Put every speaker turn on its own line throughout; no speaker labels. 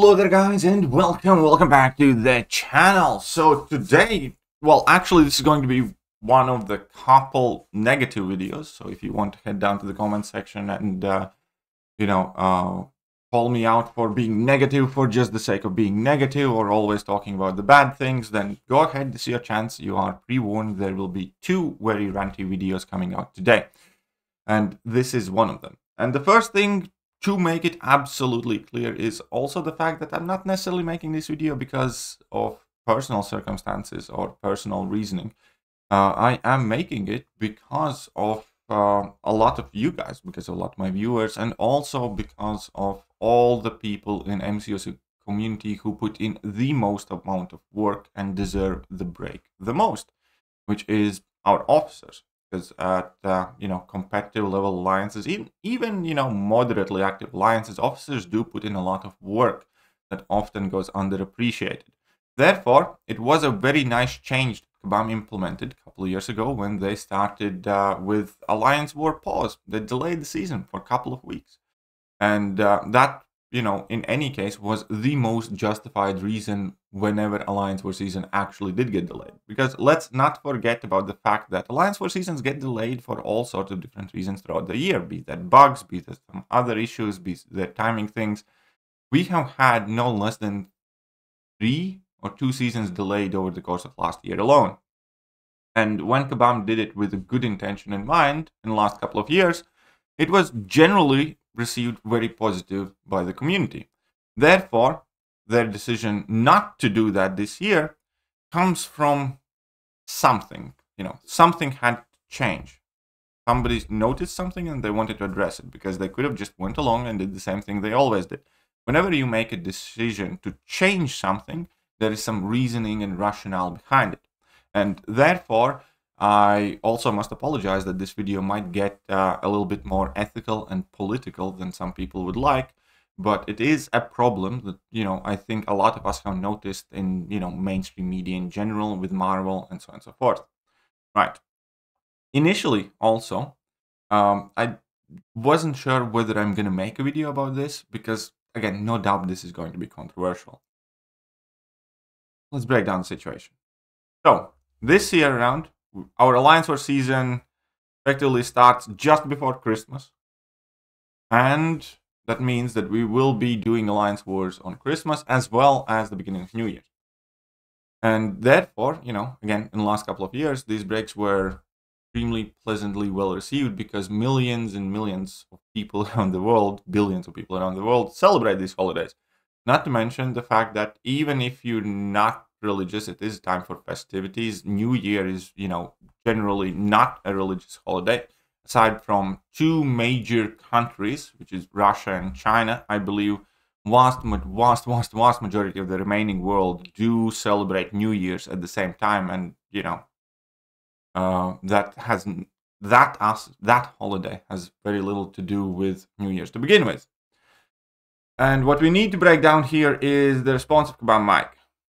Hello there guys, and welcome back to the channel. So today, well actually this is going to be one of the couple negative videos. So if you want to head down to the comment section and call me out for being negative for just the sake of being negative or always talking about the bad things, then go ahead, this is your chance. You are pre-warned. There will be two very ranty videos coming out today, and this is one of them. And the first thing to make it absolutely clear is also the fact that I'm not necessarily making this video because of personal circumstances or personal reasoning. I am making it because of a lot of you guys, because of a lot of my viewers, and also because of all the people in MCOC community who put in the most amount of work and deserve the break the most, which is our officers. Because at competitive level alliances, even moderately active alliances, officers do put in a lot of work that often goes underappreciated. Therefore, it was a very nice change Kabam implemented a couple of years ago when they started with Alliance War Pause. They delayed the season for a couple of weeks, and that in any case was the most justified reason whenever Alliance War season actually did get delayed. Because let's not forget about the fact that Alliance War seasons get delayed for all sorts of different reasons throughout the year, be that bugs, be that some other issues, be that timing things. We have had no less than 3 or 2 seasons delayed over the course of last year alone. And when Kabam did it with a good intention in mind in the last couple of years, it was generally received very positive by the community. Therefore, their decision not to do that this year comes from something. Something had to change. Somebody noticed something and they wanted to address it, because they could have just went along and did the same thing they always did. Whenever you make a decision to change something, there is some reasoning and rationale behind it. And therefore, I also must apologize that this video might get a little bit more ethical and political than some people would like, but it is a problem that, I think a lot of us have noticed in, mainstream media in general, with Marvel and so on and so forth. Right. Initially, also, I wasn't sure whether I'm going to make a video about this, because, again, no doubt this is going to be controversial. Let's break down the situation. So, this year around, our Alliance War season effectively starts just before Christmas, and that means that we will be doing Alliance Wars on Christmas as well as the beginning of New Year. And therefore, again, in the last couple of years, these breaks were extremely pleasantly well received, because millions and millions of people around the world, billions of people around the world, celebrate these holidays. Not to mention the fact that even if you're not religious, it is time for festivities. New Year is, generally not a religious holiday. Aside from 2 major countries, which is Russia and China, I believe vast majority of the remaining world do celebrate New Year's at the same time, and that holiday has very little to do with New Year's to begin with. And what we need to break down here is the response of Kabam Mike.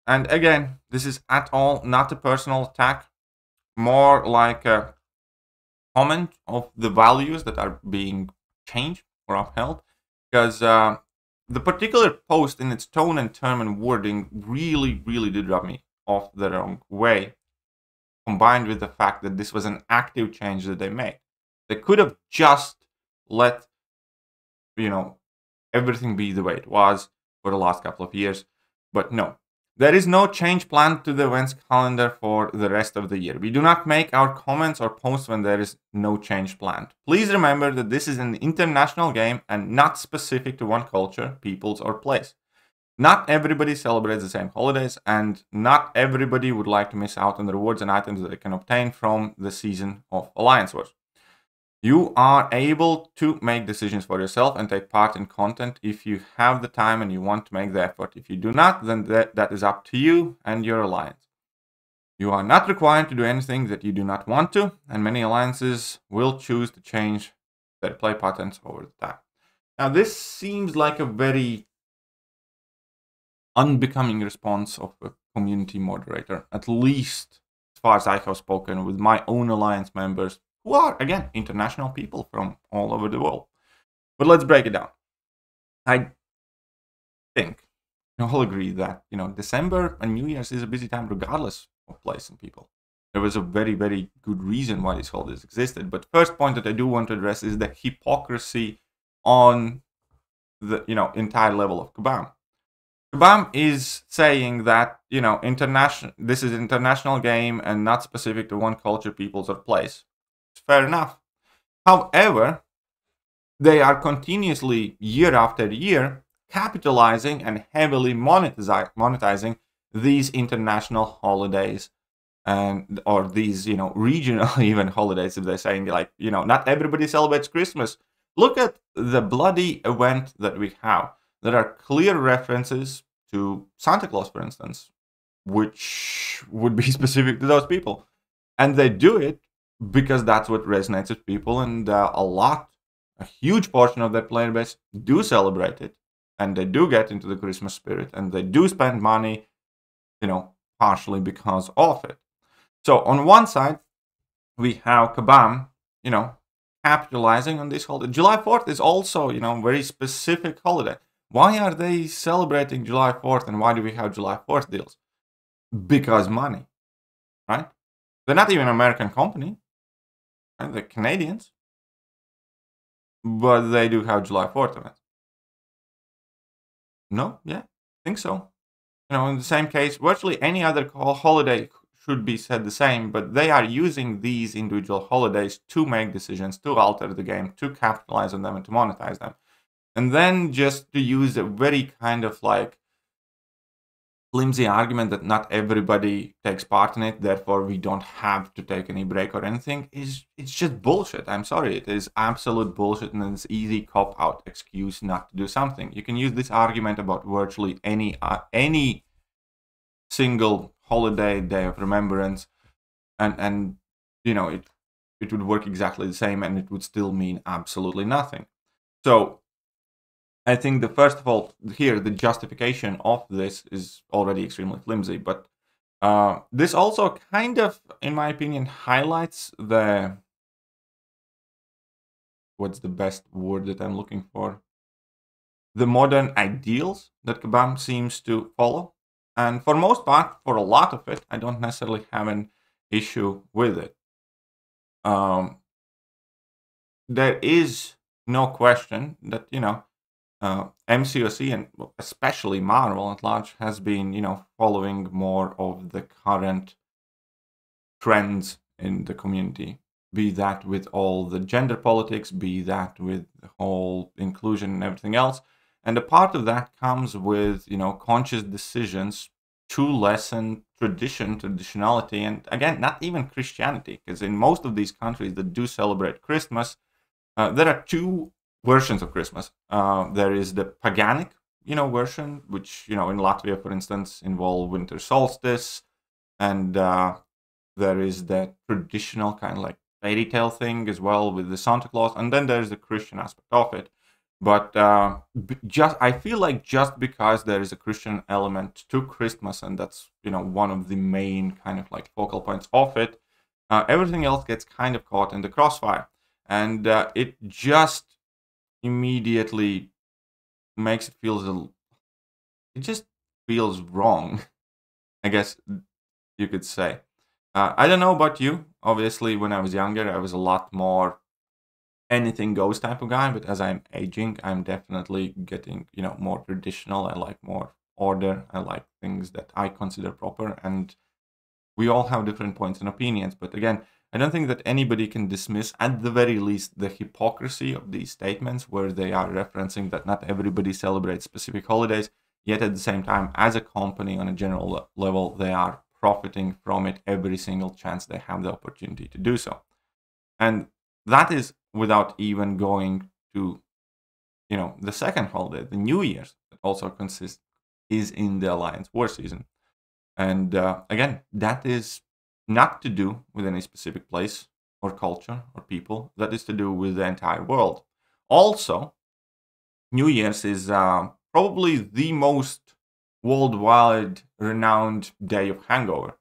And again, this is at all not a personal attack, more like a comment of the values that are being changed or upheld, because the particular post in its tone and term and wording really did rub me off the wrong way, combined with the fact that this was an active change that they made. They could have just let everything be the way it was for the last couple of years, but no. There is no change planned to the events calendar for the rest of the year. We do not make our comments or posts when there is no change planned. Please remember that this is an international game and not specific to one culture, peoples, or place. Not everybody celebrates the same holidays, and not everybody would like to miss out on the rewards and items that they can obtain from the season of Alliance Wars. You are able to make decisions for yourself and take part in content if you have the time and you want to make the effort. If you do not, then that is up to you and your alliance. You are not required to do anything that you do not want to, and many alliances will choose to change their play patterns over time. Now, this seems like a very unbecoming response of a community moderator, at least as far as I have spoken with my own alliance members, who are, again, international people from all over the world. But let's break it down. I think all agree that, December and New Year's is a busy time regardless of place and people. There was a very, very good reason why these holidays existed. But first point that I do want to address is the hypocrisy on the, entire level of Kabam. Kabam is saying that, this is an international game and not specific to one culture, peoples, or place. Fair enough. However, they are continuously, year after year, capitalizing and heavily monetizing these international holidays or these, regional even holidays, if they're saying like, not everybody celebrates Christmas. Look at the bloody event that we have. There are clear references to Santa Claus, for instance, which would be specific to those people. And they do it because that's what resonates with people, and a huge portion of their player base do celebrate it, and they do get into the Christmas spirit, and they do spend money, partially because of it. So on one side, we have Kabam, capitalizing on this holiday. July 4th is also, very specific holiday. Why are they celebrating July 4th, and why do we have July 4th deals? Because money, right? They're not even an American company, right? They're Canadians, but they do have July 4th events. No? Yeah, I think so. In the same case, virtually any other holiday should be said the same, but they are using these individual holidays to make decisions, to alter the game, to capitalize on them, and to monetize them. And then just to use a very kind of like flimsy argument that not everybody takes part in it, therefore we don't have to take any break or anything, it's just bullshit. I'm sorry, it is absolute bullshit, and it's easy cop-out excuse not to do something. You can use this argument about virtually any single holiday, day of remembrance, and it would work exactly the same, and it would still mean absolutely nothing. So I think first of all, here, the justification of this is already extremely flimsy, but this also kind of, in my opinion, highlights what's the best word that I'm looking for? The modern ideals that Kabam seems to follow. And for most part, for a lot of it, I don't necessarily have an issue with it. There is no question that, MCOC, and especially Marvel at large, has been, following more of the current trends in the community, be that with all the gender politics, be that with the whole inclusion and everything else. And a part of that comes with, conscious decisions to lessen traditionality, and again, not even Christianity, because in most of these countries that do celebrate Christmas, there are two versions of Christmas. There is the paganic, version, which, in Latvia, for instance, involve winter solstice, and there is the traditional kind of like fairy tale thing as well with the Santa Claus, and then there's the Christian aspect of it. But I feel like just because there is a Christian element to Christmas, and that's, one of the main kind of like focal points of it, everything else gets kind of caught in the crossfire. And it just immediately makes it just feels wrong, I guess you could say. I don't know about you. Obviously, when I was younger, I was a lot more anything goes type of guy, but as I'm aging, I'm definitely getting, more traditional. I like more order. I like things that I consider proper, and we all have different points and opinions. But again, I don't think that anybody can dismiss, at the very least, the hypocrisy of these statements where they are referencing that not everybody celebrates specific holidays, yet at the same time, as a company on a general level, they are profiting from it every single chance they have the opportunity to do so. And that is without even going to, the second holiday, the New Year's, that also is in the Alliance War season. And again, that is not to do with any specific place or culture or people. That is to do with the entire world. Also, New Year's is probably the most worldwide renowned day of hangover.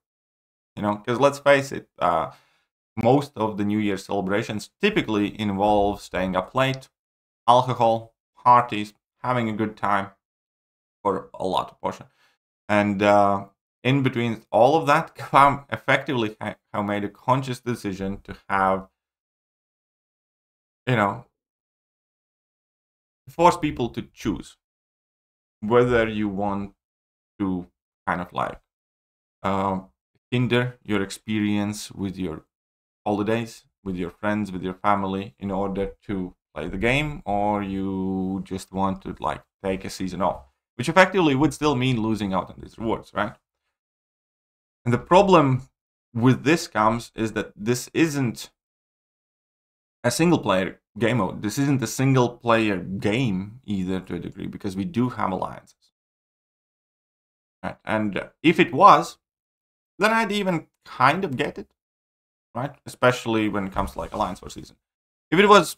Because let's face it, most of the New Year celebrations typically involve staying up late, alcohol, parties, having a good time. for a lot of portion. And in between all of that, Kabam effectively have made a conscious decision to have, force people to choose whether you want to kind of like hinder your experience with your holidays, with your friends, with your family in order to play the game, or you just want to like take a season off, which effectively would still mean losing out on these rewards, right? And the problem with this comes is that this isn't a single player game mode. This isn't a single player game either, to a degree, because we do have alliances. Right? And if it was, then I'd even kind of get it, right? Especially when it comes to like Alliance War season. If it was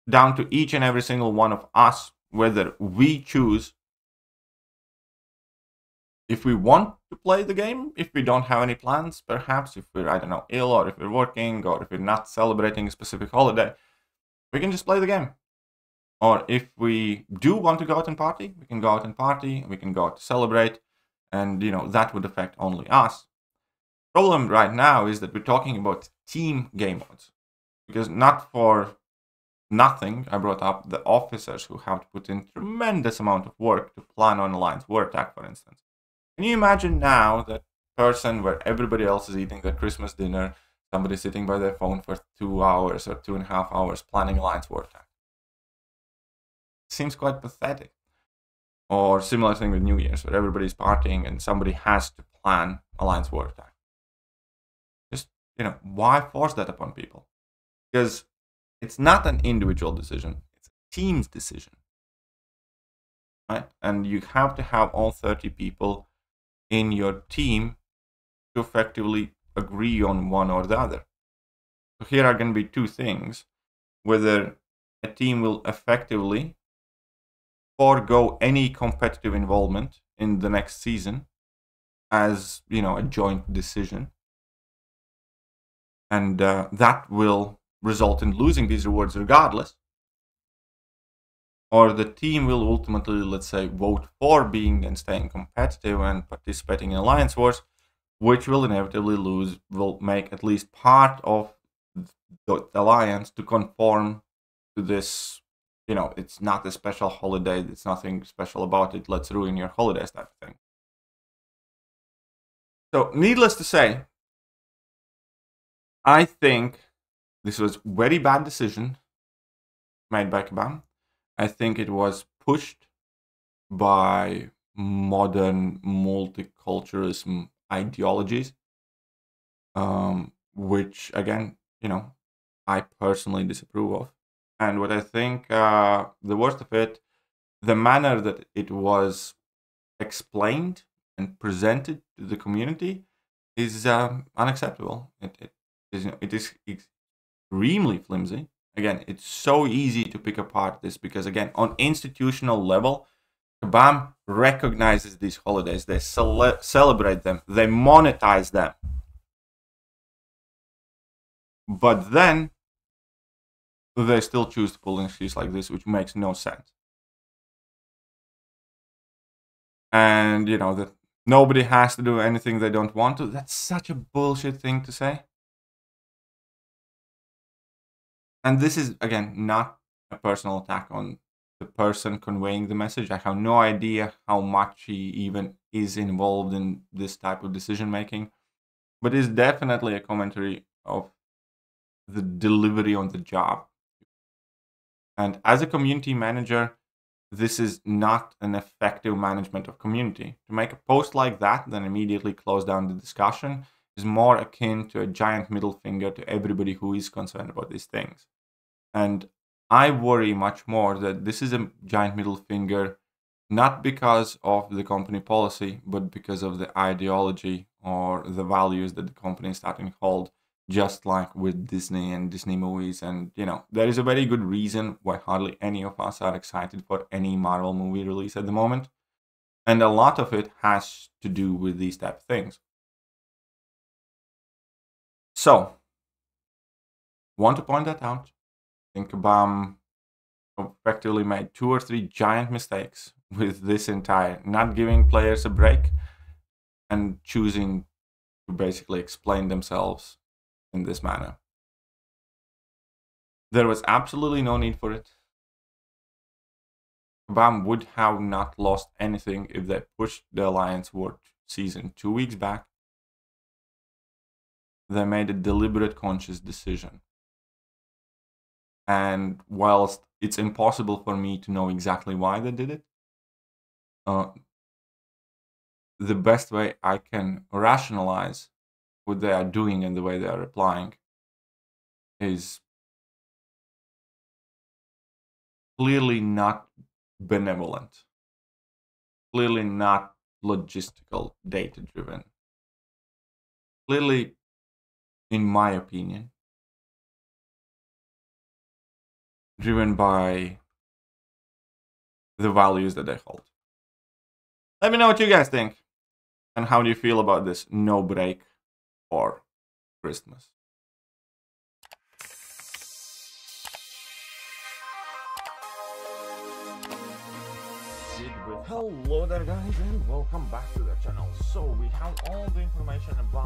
down to each and every single one of us, whether we choose if we want to play the game, if we don't have any plans, perhaps if we're, I don't know, ill, or if we're working, or if we're not celebrating a specific holiday, we can just play the game. Or if we do want to go out and party, we can go out and party, we can go out to celebrate, and that would affect only us. Problem right now is that we're talking about team game modes, because not for nothing I brought up the officers who have to put in tremendous amount of work to plan on Alliance War Attack, for instance. Can you imagine now that person where everybody else is eating their Christmas dinner, somebody sitting by their phone for 2 hours or 2.5 hours planning Alliance War Attack? Seems quite pathetic. Or similar thing with New Year's, where everybody's partying and somebody has to plan Alliance War Attack. Just, why force that upon people? Because it's not an individual decision, it's a team's decision. Right? And you have to have all 30 people in your team to effectively agree on one or the other. So here are going to be two things: whether a team will effectively forego any competitive involvement in the next season as a joint decision, and that will result in losing these rewards regardless, or the team will ultimately, let's say, vote for being and staying competitive and participating in Alliance Wars, which will inevitably will make at least part of the alliance to conform to this, it's not a special holiday, it's nothing special about it, let's ruin your holidays type of thing. So needless to say, I think this was a very bad decision made by Kabam. I think it was pushed by modern multiculturalism ideologies, which again, I personally disapprove of. And what I think the worst of it, the manner that it was explained and presented to the community is unacceptable. It is extremely flimsy. Again, it's so easy to pick apart this because, again, on institutional level, Kabam recognizes these holidays. They celebrate them. They monetize them. But then they still choose to pull an excuse like this, which makes no sense. And, that nobody has to do anything they don't want to. That's such a bullshit thing to say. And this is, again, not a personal attack on the person conveying the message. I have no idea how much he even is involved in this type of decision making, but it's definitely a commentary of the delivery on the job. And as a community manager, this is not an effective management of community. To make a post like that, then immediately close down the discussion, is more akin to a giant middle finger to everybody who is concerned about these things. And I worry much more that this is a giant middle finger, not because of the company policy, but because of the ideology or the values that the company is starting to hold, just like with Disney and Disney movies. And, there is a very good reason why hardly any of us are excited for any Marvel movie release at the moment. And a lot of it has to do with these type of things. So, want to point that out. I think Kabam effectively made 2 or 3 giant mistakes with this entire not giving players a break and choosing to basically explain themselves in this manner. There was absolutely no need for it. Kabam would have not lost anything if they pushed the Alliance War season 2 weeks back. They made a deliberate, conscious decision. And whilst it's impossible for me to know exactly why they did it, the best way I can rationalize what they are doing and the way they are applying is clearly not benevolent, clearly not logistical, data-driven. Clearly, in my opinion, driven by the values that they hold. Let me know what you guys think, and how do you feel about this no break for Christmas. Hello there guys, and welcome back to the channel. So we have all the information about